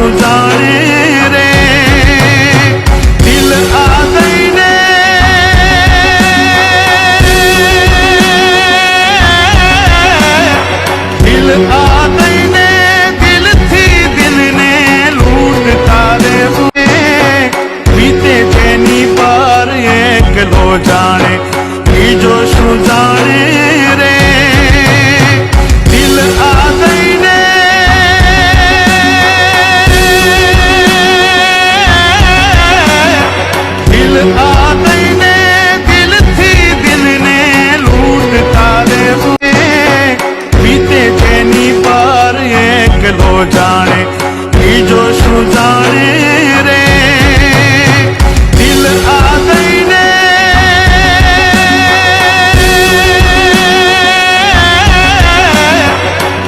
શું જાણે રે દિલ આ દઈને દિલ આ દઈને દિલથી દિલને લૂંટતા રે વીતે જેની પર એકલો જાણે બીજો શું જાણે રે દિલ આ દઈને દિલ આ દઈને દિલથી દિલને લૂંટતા રે વીતે જેની પર એકલો જાણે બીજો શું જાણે રે દિલ આ દઈને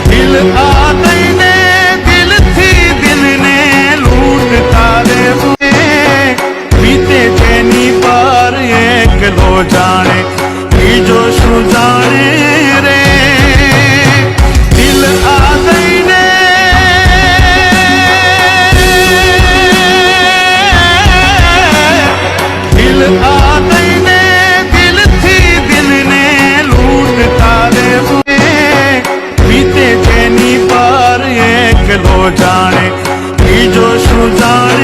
દિલ આ દઈને દિલથી દિલને લૂંટતા રે વીતે જેની પર એકલો જાણે બીજો શું જાણે રે દિલ આ દઈને દિલ આ દઈને દિલથી દિલને લૂંટતા રે વીતે જેની પર એકલો જાણે બીજો શું જાણે